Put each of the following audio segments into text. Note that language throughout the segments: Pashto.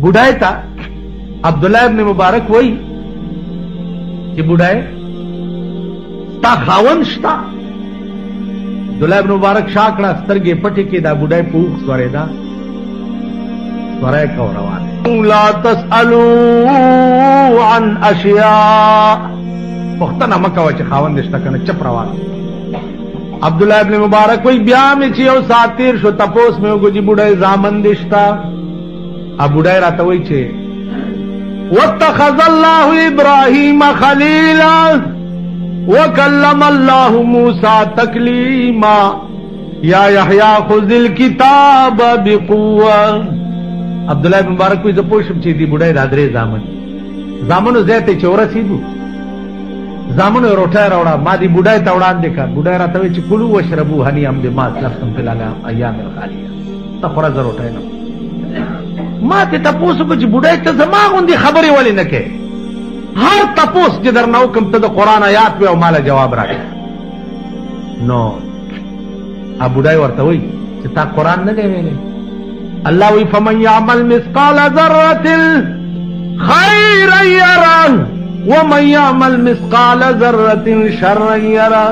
बुढ़ाए था अब्दुल्लाह इब्न मुबारक वही कि बुढ़ाए ता खावन शता अब्दुल्लाह इब्न मुबारक शाकड़ा स्तरगे पटी के दा बुढ़ाए पूख स्वरेदा स्वरे को रवान ला तसअलू अन अशिया पुख्ता मक्का वच खावन दिश्ता कने चप रवान अब्दुल्लाह इब्न मुबारक कोई ब्याह में छियो सातिर शो तपोस में उगो जी बुढ़ाए जामन दिश्ता अब बुढ़ाए राता वही छे वत्तखज़ल्लाहु इब्राहीम खलीला वकल्लमल्लाहु मूसा तकलीमा या यहया खुज़िल किताब बिक़ुव्वा अब्दुल्लाह इब्न मुबारक कोई जपोशम छे बुढ़ाए दादरे जामन ज़ैते चोरा सीधू जामन रोटा रौड़ा मादी बुढ़ाए तवड़ान देखा बुढ़ाए राता वही कुलू वशरबू हनी हम दिमा लफ्ज़म फिलाला अय्याम खालिया तखरा जरोटा है ना माँ ते तपोस कुछ बुढ़ाए तो जमा गुंदी खबरें वाली न के हर तपोस जिधर ना हुक्म तो कुरान आयात पे माला जवाब रखे नो अब बुढ़ाए वर्ता हुई चिता कुरान न गए मैंने अल्लाह हुई फमन यामल मिस्काल ज़र्रतिल खैरन यरा व मन यामल मिस्काल ज़र्रतिन शर्रन यरा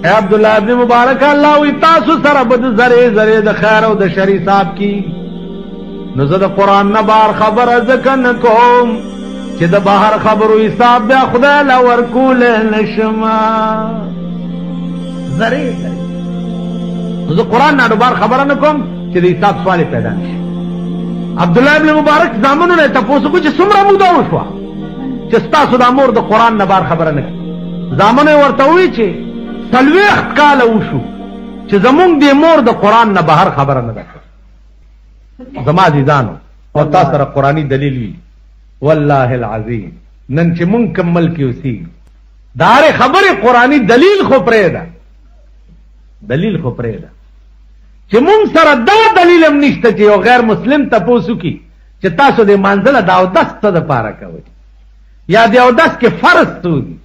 ए अब्दुल्लाह इब्न मुबारक अल्लाह हुई तासु सरबद जरे जरे द खैर व द शरी साहब की नजर कुरान न बार खबर अजकन कोम कि द बाहर खबर हिसाब ब्या खुदा ला वरकूल नशमा जरे नजर कुरान न बार खबर न कोम कि द हिसाब सवाल पैदा अब्दुल्लाह इब्न मुबारक जामनु ने तपोस कुछ सुमरा मुदा उठवा चस्ता सुदा मोर द कुरान न बार खबर न जामनु वर्ता हुई छे सलवेख काल उशु कि जमुंग दे मोर द कुरान न बाहर खबर न जमा जीजानो और तासर कुरानी दलील हुई वल्लाहिल अज़ीम नन चे मुकम्मल की उसी दारे खबर कुरानी दलील खो प्रेदा चे मुंग सर दा दलील हम निश्त चे और गैर मुस्लिम तपोसु की चे तासो दे मंजिल दाव दस तद पारा कवे या देव दस के फर्ज सूदी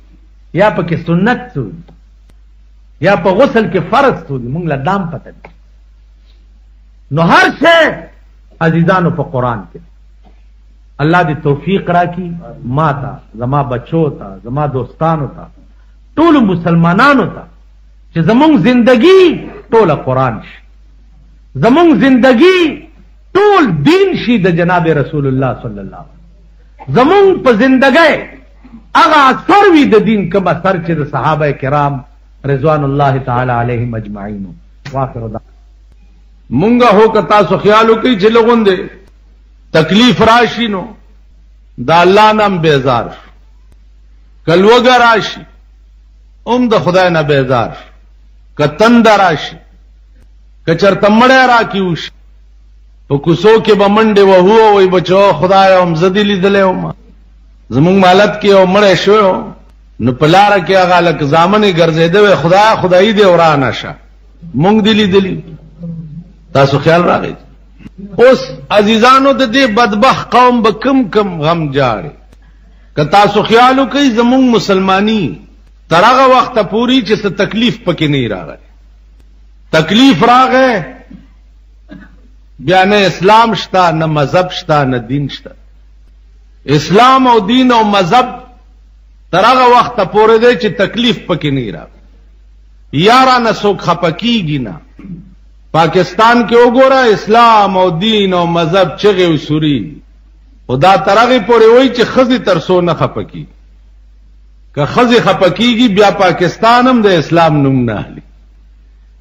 या पके सुन्नत सूदी या प गुस्ल के फर्ज सूदी मुंग ला दाम पता नो हर से अजीजानो पर कुरान के अल्लाह दी तौफीक राखी माता जमा बच्चों था जमा दोस्तान था टोल मुसलमानान था कि जमुंग जिंदगी टोल कुरान जमुंग जिंदगी टोल दीन शी द जनाब रसूलुल्लाह सल्लल्लाहु अलैहि जमुंग पर जिंदगी अगा सरवी द दीन कमा सर चे द सहाबा किराम रिज़वानुल्लाह ताला अलैहिम अजमाइन वाखिर मुंगा हो कता सो ख्याल हो कई लोगों दे तकलीफ राशि नो दा अल्लाह नाम बेजार कलवगा राशि द खुदा न बेजार कतंदा राशि कचर तमड़े राखी उश तो कुसो के बमंडे वह वही बचो खुदाया हम जदीली दले जमुंग मालत के ओ मड़े शो न पलार के अगालक जामन गर्जे दे खुदा खुदाई दे और नशा मुंग दिली तासु ख्याल रहा गई उस अजीजानो दे बदबख कौम बकम कम गम जाड़े का तासु ख्याल कई जमुंग मुसलमानी तरागा वक्त पूरी जिस तकलीफ पके नहीं रहा गए तकलीफ रहा गए ब्या न इस्लाम शता न मजहब शता न दीन शता इस्लाम और दीन और मजहब तरागा वक्त पूरे दे च तकलीफ पके नहीं रहा यारा न सो खपकीगी ना पाकिस्तान के ओगोरा इस्लाम और दीन और मजहब चगे उसूरी खुदा तरगी पोरे वही च खजी तरसो न खपकी का खजी खपकीगी ब्या पाकिस्तान हम दे इस्लाम नुम न हली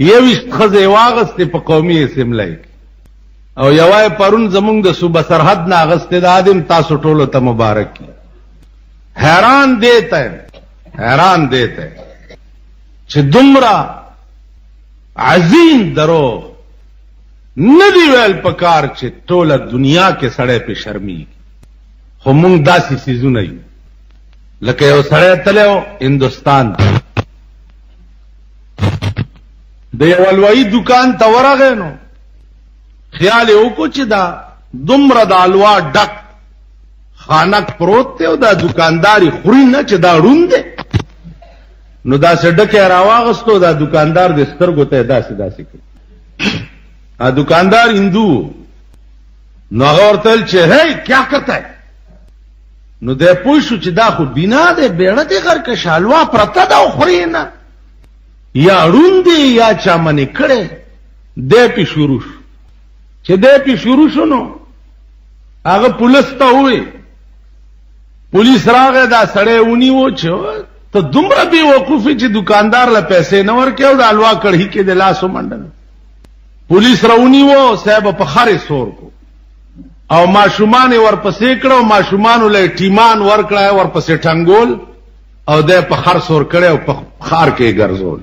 ये भी खजे वागस्ते प कौमी सिमलाई और यवाए परुन जमुंग द सुबह सरहद न अगस्ते द आदिम तासु टोलो त मुबारक की हैरान देते च दुमरा अजीम दरो नदी वेल पकार चे टोला दुनिया के सड़े पे शर्मी हो मुंग दासी सीजू नहीं लके हो सड़े तले हो हिंदुस्तान देवलवाई दुकान तवरा गए नो ख्याल हो कुछ दा दुमरा दालवा डक खानक प्रोत थे दा दुकानदारी खुरी न चदा रूंदे नो दा से डके रावागस्तो दा दुकानदार दे स्तर गोते दासी आ दुकानदार हिंदू نو هغه ورته چې هی کیا کرتا ہے نو دې پوښو چې دا خو بنا دې بیړه دې غر کې شالوا پرته دا خوري نه یا روندې یا چا منی کړي دې په شروع چې دې په شروع شونو هغه پولیس ته وې پولیس راغی دا سړی ونیو چې ته دومره بې وقوفي چې دکاندار له پیسې نه ورکې او د حلوا کړهي کې د لاس ومنډل پولیس راونیو صاحب په خرې سور کو او ماشومان ورپسې کړو ماشومان له ټیمان ورکړای ورپسې ټنګول او د په خر سور کړي او په خار کې ګرځول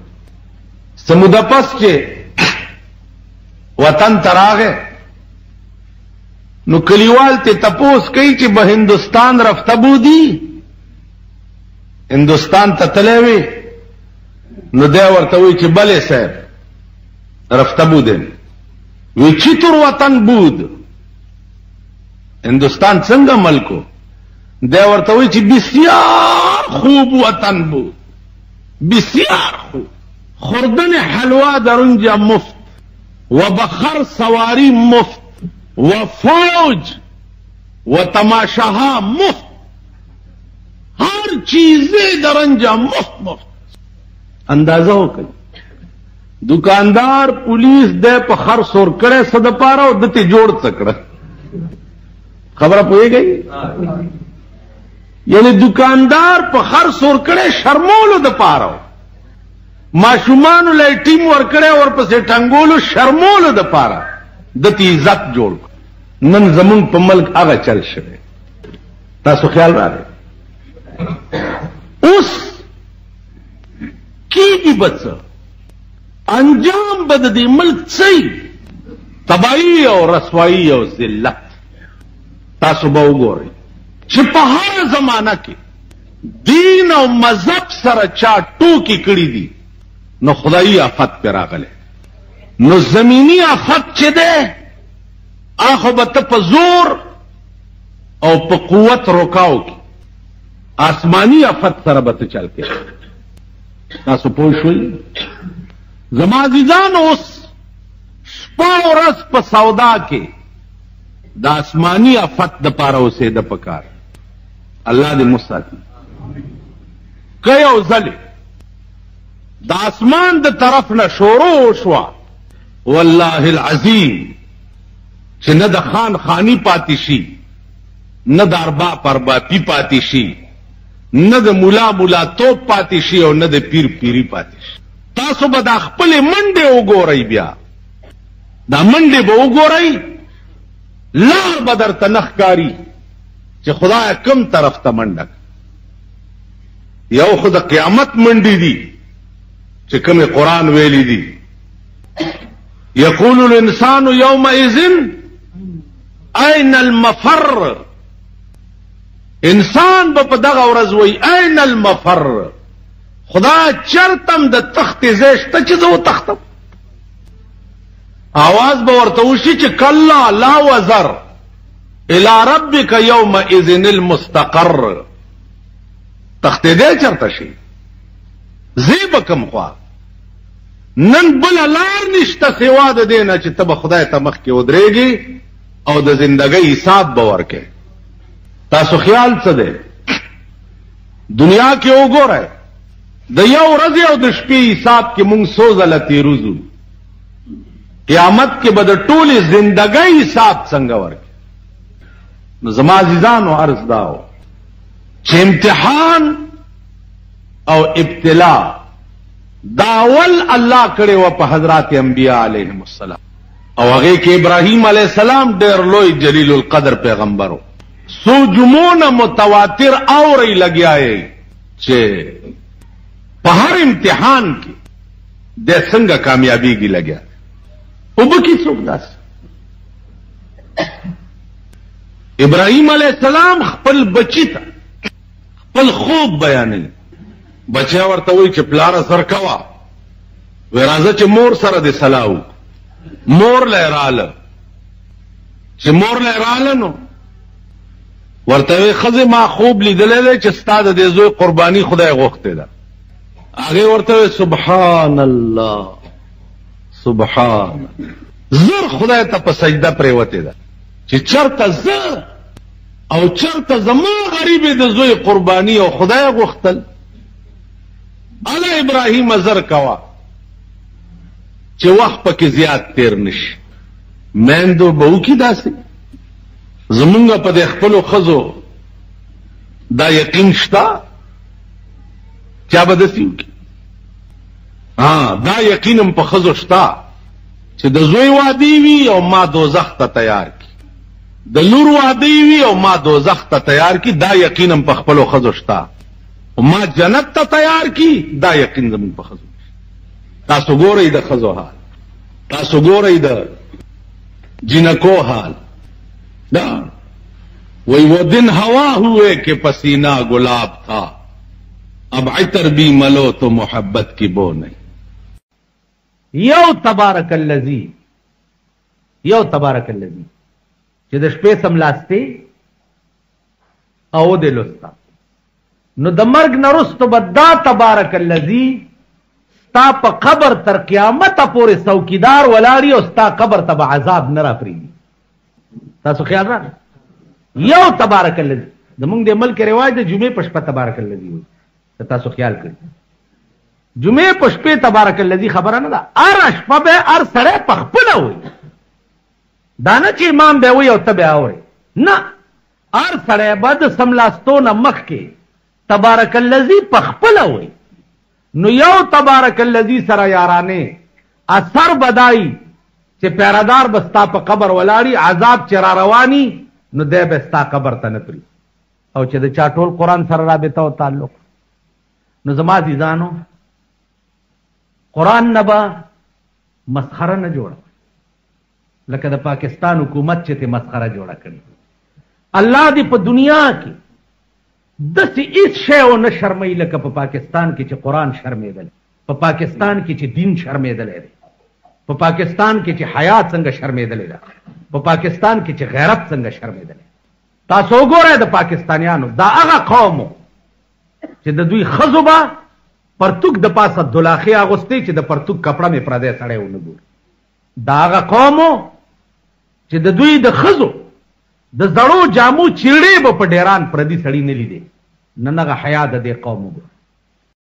سموده پس چې وطن تراغه نو کلیوال ته تپوس کوي چې به هندستان رفته بودی هندستان ته تلوي نو دا ورته وی چې بلې صاحب رفته بودن وی چې تر وطن بود هندوستان څنګه ملکو دا ورته وی چې بسیار خوب وطن بود بسیار خوب خوردن حلوا درونجا مفت و بخر سواری مفت و فوج و تماشاها مفت ہر چیزیں درنجا مفت اندازہ ہو کئی دکاندار پولیس دے پا خر سور کرے صد پارا و دتی جوڑ سکڑا خبر پوئے گئی یعنی دکاندار پا خر سور کرے شرمولو د پارا ماشومانو لے ٹیم ور کرے ور پسے ٹنگولو شرمولو د پارا دتی عزت جوڑ نن زمون په ملک هغه چل شوی تاسو خیال راغی اوس کیږي بچ انجام بد دې ملک څه تباہی او رسوائی او ذلت تاسو به وګورئ چې په هر زمانہ کې دین او مذهب سره چا ټوکی کړی دي نو خدایي آفت پر راغله نو زمینی آفت چې ده آخو بت په زور او په قوت روکاو کی آسمانی آفت سره بت چل کے تاسو پوه شئ زما عزیزان اوس شپه ورځ په سودا کې د آسمانی آفت د پاره اوسې د پکار الله دې مستعفي کای او زلی د اسمان د طرف نه شروع شوا والله العظیم چې نه د خان خانی پاتې شي نه د اربا پرباپی پاتې شي نه د مولا مولا توپ پاتې شي او نه د پیر پیری پاتې شي تاسو به د خپل منډه وګورئ بیا دا منډه به وګورئ لار به درته نخکاری چې خدای کم طرف ته منډه یو خو د قیامت منډې دي چې کوم قرآن ویلی دي یقول الانسان یومئذ این المفر انسان به په دغه ورځ وای این المفر خدا چرتم د تخت زیشته چې زه تختم आवाज به ورته وشي چې کلا لا وزر الى ربك يومئذ المستقر تخت دې چرته شي زیب کم خوا نن بل لار نشته سوا د دینه چې تب خدای ته مخ کې ودرېږي او د زندګۍ حساب به ورکې تاسو خیال څه دی دنیا کې وګورئ د یو ورځې او د شپې حساب کې مونږ سوزله تیروزو قیامت کې به د ټولې زندګۍ حساب څنګه ورکې نو زما عزیزانو عرض داو چې امتحان او ابتلا داول الله کړي و په حضرات انبیاء علیهم السلام او هغه کې ابراهیم علیه السلام ډېر لوی جلیل القدر پیغمبرو سو جمونه متواتر اوري لګیاي چې په هر امتحان کې د څنګه کامیابیږي لګیا او به کې څوک داس ابراهیم علیه السلام خپل بچی ته خپل خوب بیانوي بچا ورته وای چې پلار سر کوا ورازه چې مور سره د سلاو مور لراله چې مور لراله نو ورته خزه ما خوب لیدلې چې استاد د زوی قرباني خدای غوښته ده هغه ورته سبحان الله سبحان زر خدای ته په سجده پرې وته ده چې چرته زه او چرته زما غریب د زوی قرباني او خدای غوښتل الا ابراهیم زر کوا چې وخت پکې زیات تیر نشي میندو بهو کې داسې زمونږ په د خپلو ښځو دا یقین شته چا به داسې وکړي دا یقینم په ښځو شته چې د زوی وادي وي او ما دوزخ ته تیار کړي د لور وادي وي او ما دوزخ ته تیار کړي دا یقینم په خپلو ښځو شته او ما جنت ته تیار کړي دا یقین زمونږ په ښځو تاسو ګورئ د ښځو حال تاسو ګورئ د جنکو حال دا وہی وہ دن ہوا ہوئے کہ پسینہ گلاب تھا اب عطر بھی ملو تو محبت کی بو نہیں یو تبارک الذی چې د شپې سملاستې او د لستا نو د مرګ نه وروسته به دا تبارک الذی ستا په قبر تر قیامت پورې څوکیدار ولاړي او ستا قبر ته به عذاب نه راپرېږي تاسو خیال راغی یو تبارک الذی زمونږ د ملک رواج د جمعې په شپه تبارک الذی وي تاسو خیال کړئ جمعې په شپې تبارک الذی خبره نه ده هر شپه به هر سړی په خپله وي دا نه چې امام به وي او ته به اورې نه هر سړی به د سملاستو نه مخکې تبارک الذی په خپله وي نو یو تبارک الذی سره یارانې اثر بدای چې پیرادار به ستا په قبر ولاړي عذاب چې را رواني نو دی به ستا قبر ته نه پري او چې د چا ټول قرآن سره رابطه او تعلق نو زما عزیزانو قرآن نه به مسخره نه جوړه لکه د پاکستان حکومت چې ته مسخره جوړه کړي الله دې په دنیا کې داسې هیڅ شی ونه شرموي لکه په پاکستان کې چې قرآن شرمېدلی په پاکستان کې چې دین شرمېدلی دی په پاکستان کې چې حیا څنګه شرمېدلی ده په پاکستان کې چې غیرت څنګه شرمېدلی تاسو وګورئ د پاکستانیانو دا هغه قوم چې د دوی ښځو به پرتوک د پاسه دلاخې اغوستې چې د پرتوک کپړه مې پردی سړی ونه ګوري دا هغه قوم چې د دوی د ښځو د زړو جامو چیړې به په ډیران پردي سړي نه لیدې نن هغه حیا د دې قوم وګوره